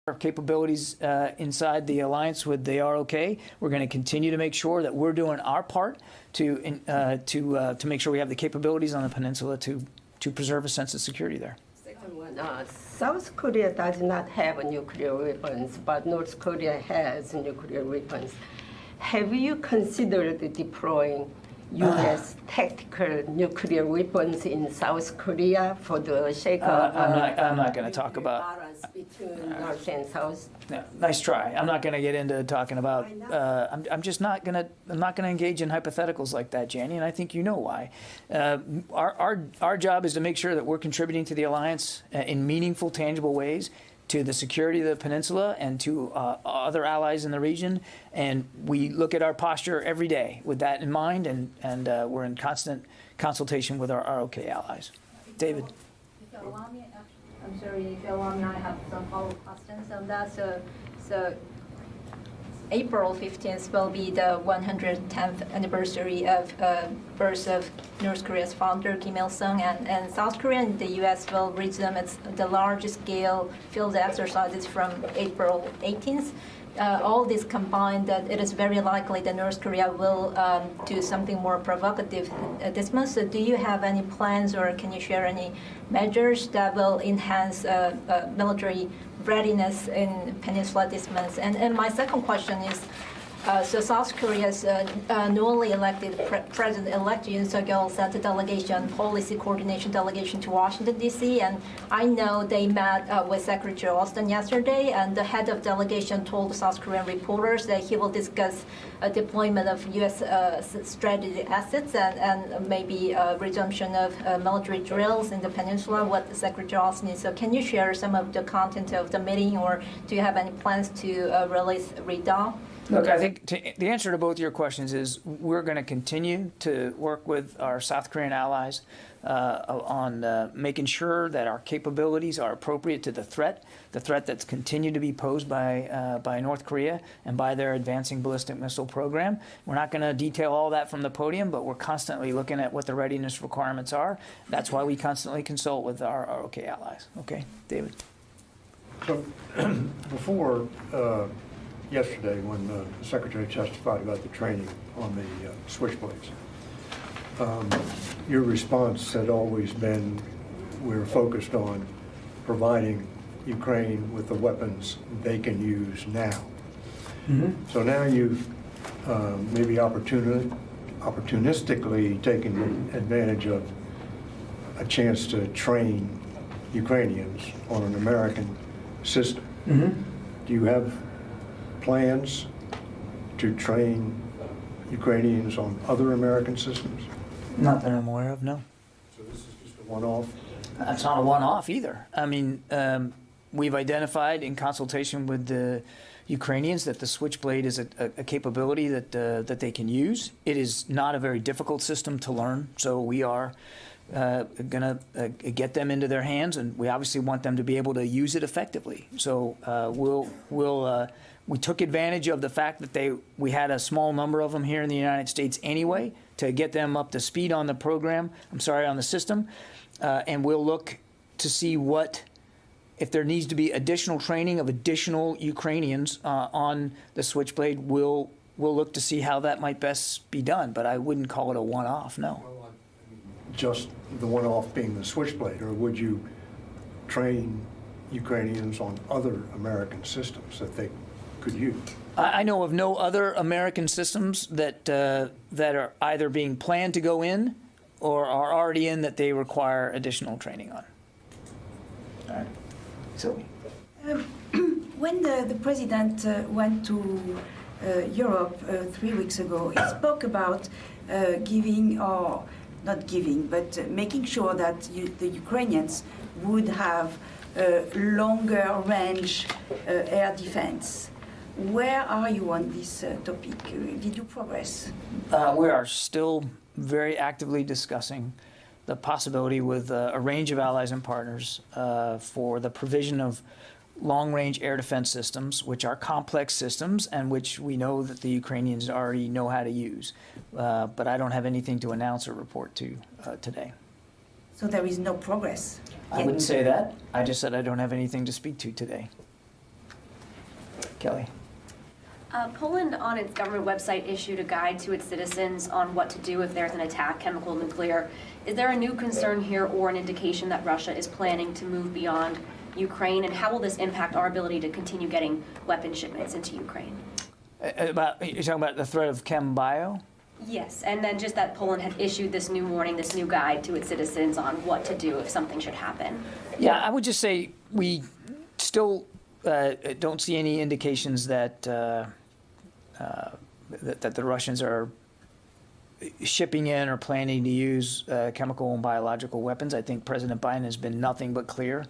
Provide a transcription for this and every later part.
our capabilities inside the alliance with the ROK. We're going to continue to make sure that we're doing our part to make sure we have the capabilities on the peninsula to preserve a sense of security there. Second one, South Korea does not have nuclear weapons, but North Korea has nuclear weapons. Have you considered deploying U.S. tactical nuclear weapons in South Korea for the sake of I'm not going to talk about balance between North and South? Yeah, nice try. I'm not going to get into talking about. I'm just not going to. I'm not going to engage in hypotheticals like that, Janie. And I think you know why. Our job is to make sure that we're contributing to the alliance in meaningful, tangible ways to the security of the peninsula and to other allies in the region. And we look at our posture every day with that in mind, and we're in constant consultation with our ROK allies. David. If you allow me, I'm sorry, if you allow me, I have some follow-up questions on that. So April 15th will be the 110th anniversary of birth of North Korea's founder, Kim Il-sung, and South Korea and the U.S. will resume the large-scale field exercises from April 18th. All this combined, that it is very likely that North Korea will do something more provocative this month. So do you have any plans, or can you share any measures that will enhance military readiness in Peninsula this month? And my second question is, so South Korea's newly elected President-elect Yoon Suk-yeol sent a delegation, policy coordination delegation to Washington, D.C., and I know they met with Secretary Austin yesterday, and the head of delegation told South Korean reporters that he will discuss a deployment of U.S. strategic assets and maybe resumption of military drills in the peninsula, what Secretary Austin is. So can you share some of the content of the meeting, or do you have any plans to release redoubt? Look, I think the answer to both your questions is we're going to continue to work with our South Korean allies on making sure that our capabilities are appropriate to the threat that's continued to be posed by North Korea and by their advancing ballistic missile program. We're not going to detail all that from the podium, but we're constantly looking at what the readiness requirements are. That's why we constantly consult with our ROK allies. Okay, David. So before yesterday, when the Secretary testified about the training on the switchblades, your response had always been, we're focused on providing Ukraine with the weapons they can use now. Mm-hmm. So now you've maybe opportunistically taken advantage of a chance to train Ukrainians on an American system. Mm-hmm. Do you have plans to train Ukrainians on other American systems? Not that I'm aware of, no. So this is just a one-off? That's not a one-off either. I mean, we've identified in consultation with the Ukrainians that the Switchblade is a capability that they can use. It is not a very difficult system to learn, so we are going to get them into their hands, and we obviously want them to be able to use it effectively. So we took advantage of the fact that we had a small number of them here in the United States anyway to get them up to speed on the program, on the system, and we'll look to see if there needs to be additional training of additional Ukrainians on the Switchblade. We'll look to see how that might best be done, but I wouldn't call it a one-off, no. Well, just the one-off being the Switchblade, or would you train Ukrainians on other American systems that they could use? I know of no other American systems that are either being planned to go in or are already in that they require additional training on. All right. Sylvie. When the president went to Europe 3 weeks ago, he spoke about giving, or not giving, but making sure that the Ukrainians would have longer range air defense. Where are you on this topic? Did you progress? We are still very actively discussing the possibility with a range of allies and partners for the provision of long-range air defense systems, which are complex systems and which we know that the Ukrainians already know how to use. But I don't have anything to announce or report to today. So there is no progress? I wouldn't say that. I just said I don't have anything to speak to today. Kelly. Poland on its government website issued a guide to its citizens on what to do if there's an attack, chemical, nuclear. Is there a new concern here or an indication that Russia is planning to move beyond Ukraine? And how will this impact our ability to continue getting weapon shipments into Ukraine? You're talking about the threat of chem bio? Yes, and then just that Poland had issued this new warning, this new guide to its citizens on what to do if something should happen. Yeah, I would just say we still don't see any indications that that the Russians are shipping in or planning to use chemical and biological weapons. I think President Biden has been nothing but clear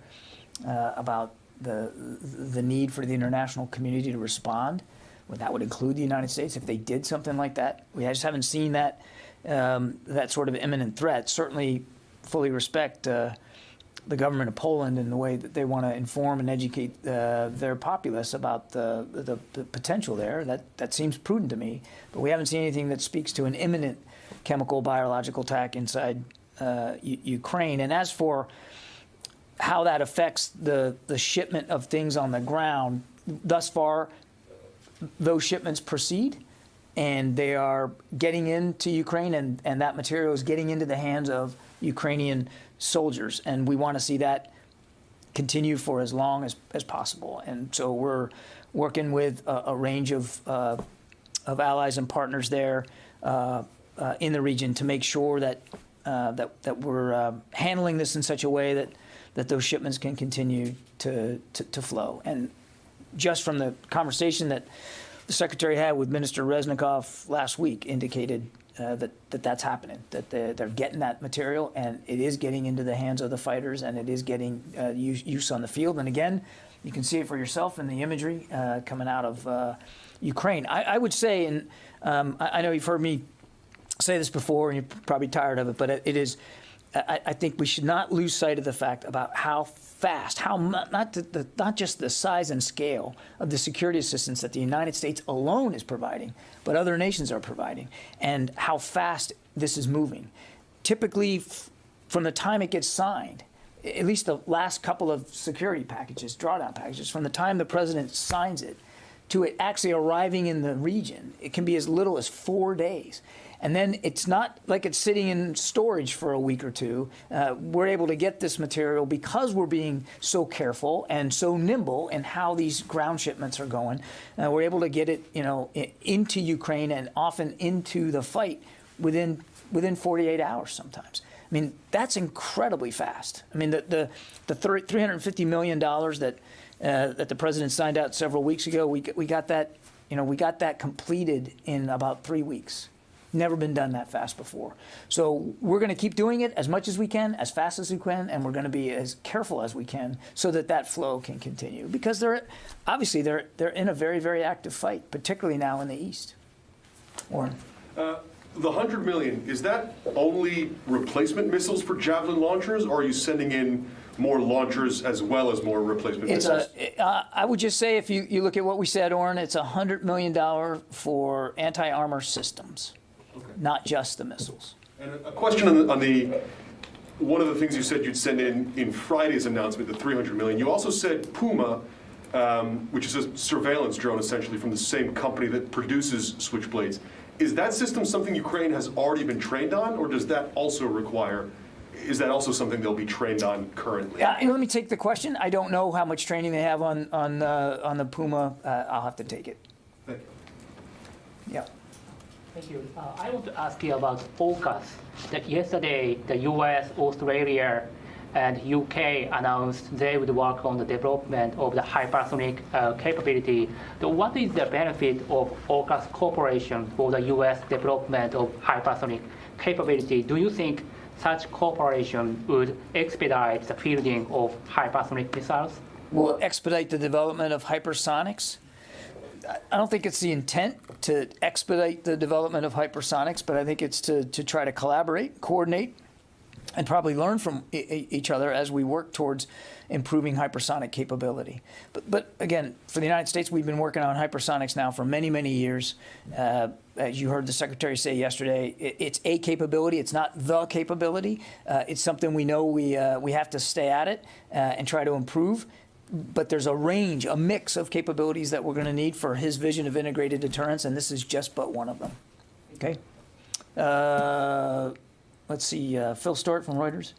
about the need for the international community to respond. Well, that would include the United States if they did something like that. We just haven't seen that that sort of imminent threat. Certainly, fully respect the government of Poland and the way that they want to inform and educate their populace about the potential there. That seems prudent to me. But we haven't seen anything that speaks to an imminent chemical biological attack inside Ukraine. And as for how that affects the shipment of things on the ground, thus far, those shipments proceed, and they are getting into Ukraine, and that material is getting into the hands of Ukrainian soldiers, and we want to see that continue for as long as possible. And so we're working with a range of allies and partners there in the region to make sure that we're handling this in such a way that those shipments can continue to flow. And just from the conversation that the Secretary had with Minister Reznikov last week indicated that's happening, that they're getting that material, and it is getting into the hands of the fighters, and it is getting use on the field. And again, you can see it for yourself in the imagery coming out of Ukraine. I would say, and I know you've heard me say this before, and you're probably tired of it, but it is, I think we should not lose sight of the fact about how fast, not just the size and scale of the security assistance that the United States alone is providing, but other nations are providing, and how fast this is moving. Typically, from the time it gets signed, at least the last couple of security packages, drawdown packages, from the time the president signs it to it actually arriving in the region, it can be as little as 4 days. And then it's not like it's sitting in storage for a week or two. We're able to get this material because we're being so careful and so nimble in how these ground shipments are going. We're able to get it, into Ukraine and often into the fight within 48 hours sometimes. I mean, that's incredibly fast. I mean, the $350 million that the president signed out several weeks ago, we got that, we got that completed in about 3 weeks. Never been done that fast before. So we're going to keep doing it as much as we can, as fast as we can, and we're going to be as careful as we can so that flow can continue. Because they're in a very, very active fight, particularly now in the East. Warren. The $100 million, is that only replacement missiles for Javelin launchers, or are you sending in more launchers as well as more replacement missiles? I would just say, if you look at what we said, Oren, it's $100 million for anti-armor systems. Okay. Not just the missiles. And a question on the one of the things you said you'd send in Friday's announcement, the $300 million. You also said Puma, which is a surveillance drone essentially from the same company that produces Switchblades. Is that system something Ukraine has already been trained on, or does that also require? Is that also something they'll be trained on currently? Yeah, let me take the question. I don't know how much training they have on the Puma. I'll have to take it. Thank you. Yeah. Thank you. I want to ask you about AUKUS. That yesterday, the US, Australia, and UK announced they would work on the development of the hypersonic capability. So what is the benefit of AUKUS cooperation for the US development of hypersonic capability? Do you think such cooperation would expedite the fielding of hypersonic missiles? Will expedite the development of hypersonics? I don't think it's the intent to expedite the development of hypersonics, but I think it's to try to collaborate, coordinate, and probably learn from each other as we work towards improving hypersonic capability. But again, for the United States, we've been working on hypersonics now for many, many years. As you heard the Secretary say yesterday, it's a capability. It's not the capability. It's something we know we have to stay at it and try to improve. but there's a range, a mix of capabilities that we're going to need for his vision of integrated deterrence, and this is just but one of them. Okay. Let's see, Phil Stewart from Reuters.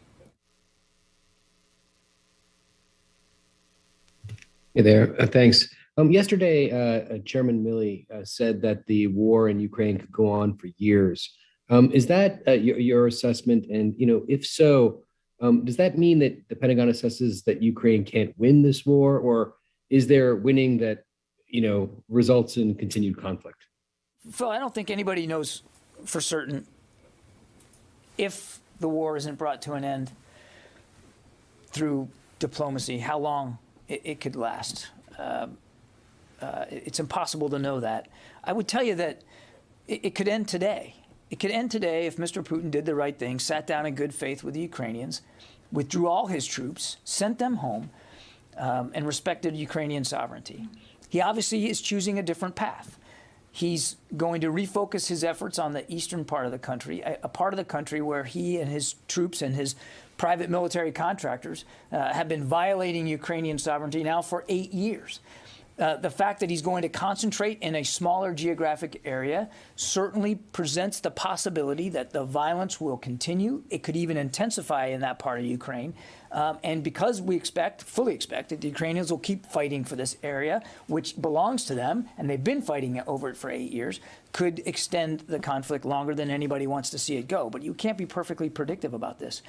Hey there, thanks. Yesterday, Chairman Milley said that the war in Ukraine could go on for years. Is that your assessment? And if so, does that mean that the Pentagon assesses that Ukraine can't win this war, or is there winning that results in continued conflict? Phil, I don't think anybody knows for certain if the war isn't brought to an end through diplomacy, how long it could last. It's impossible to know that. I would tell you that it could end today. It could end today if Mr. Putin did the right thing, sat down in good faith with the Ukrainians, withdrew all his troops, sent them home, and respected Ukrainian sovereignty. He obviously is choosing a different path. He's going to refocus his efforts on the eastern part of the country, a part of the country where he and his troops and his private military contractors have been violating Ukrainian sovereignty now for 8 years. The fact that he's going to concentrate in a smaller geographic area certainly presents the possibility that the violence will continue. It could even intensify in that part of Ukraine. And because we fully expect that the Ukrainians will keep fighting for this area, which belongs to them, and they've been fighting over it for 8 years, could extend the conflict longer than anybody wants to see it go. But you can't be perfectly predictive about this.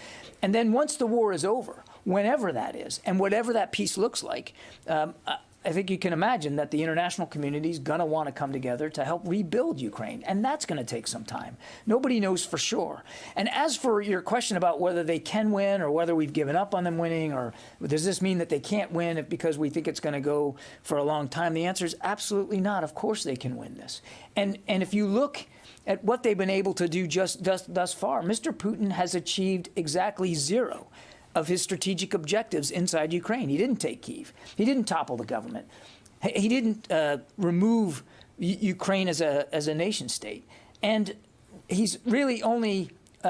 And then once the war is over, whenever that is, and whatever that peace looks like, I think you can imagine that the international community is going to want to come together to help rebuild Ukraine, and that's going to take some time. Nobody knows for sure. And as for your question about whether they can win or whether we've given up on them winning, or does this mean that they can't win because we think it's going to go for a long time, the answer is absolutely not. Of course they can win this. And if you look at what they've been able to do just thus far, Mr. Putin has achieved exactly zero of his strategic objectives inside Ukraine. He didn't take Kyiv. He didn't topple the government. He didn't remove Ukraine as a nation state. And he's really only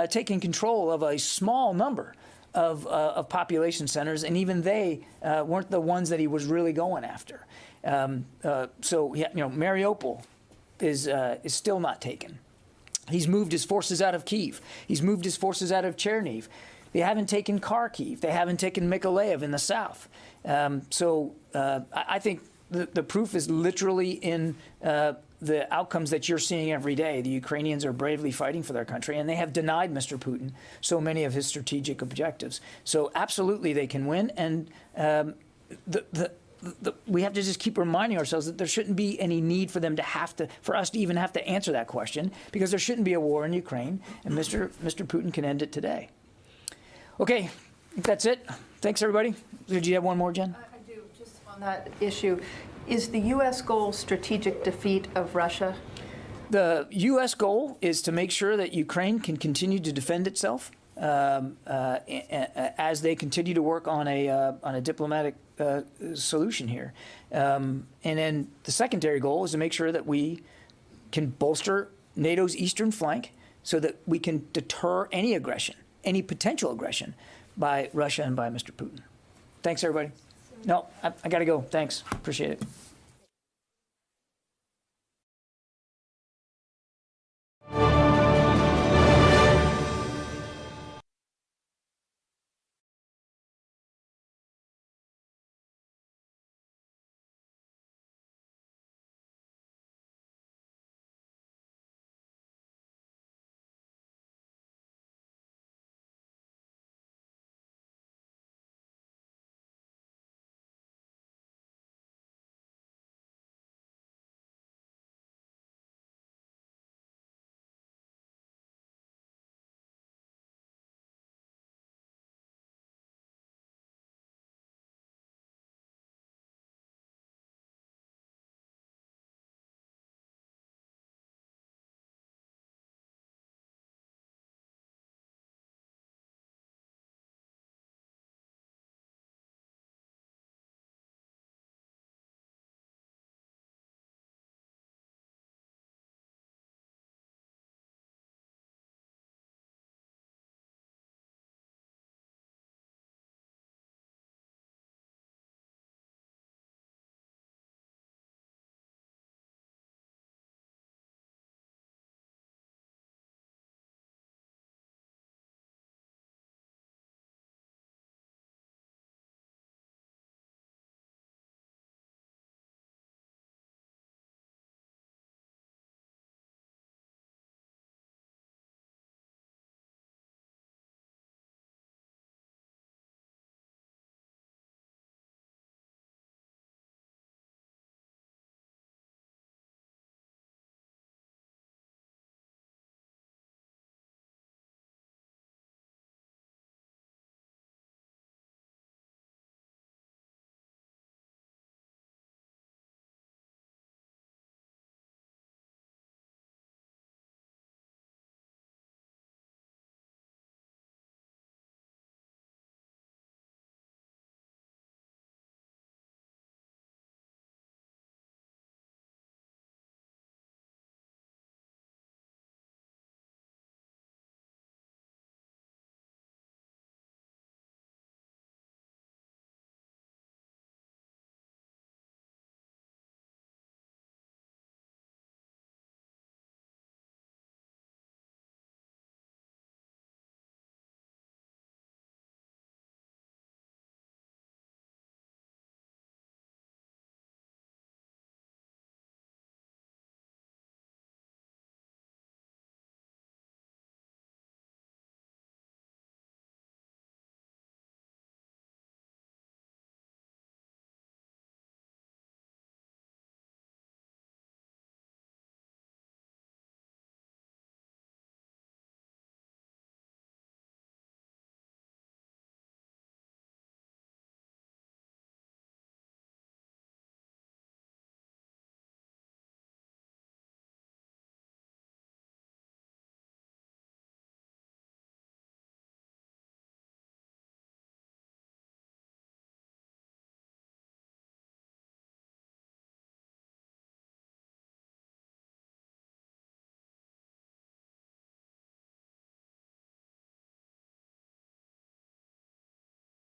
taken control of a small number of population centers, and even they weren't the ones that he was really going after. So Mariupol is still not taken. He's moved his forces out of Kyiv. He's moved his forces out of Chernihiv. They haven't taken Kharkiv. They haven't taken Mykolaiv in the south. I think the proof is literally in the outcomes that you're seeing every day. The Ukrainians are bravely fighting for their country, and they have denied Mr. Putin so many of his strategic objectives. So absolutely they can win. And we have to just keep reminding ourselves that there shouldn't be any need for us to even have to answer that question, because there shouldn't be a war in Ukraine, and Mr. Putin can end it today. Okay, that's it. Thanks, everybody. Did you have one more, Jen? I do, just on that issue. Is the U.S. goal strategic defeat of Russia? The U.S. goal is to make sure that Ukraine can continue to defend itself as they continue to work on a diplomatic solution here. And then the secondary goal is to make sure that we can bolster NATO's eastern flank so that we can deter any aggression, any potential aggression by Russia and by Mr. Putin. Thanks, everybody. No, I got to go. Thanks. Appreciate it.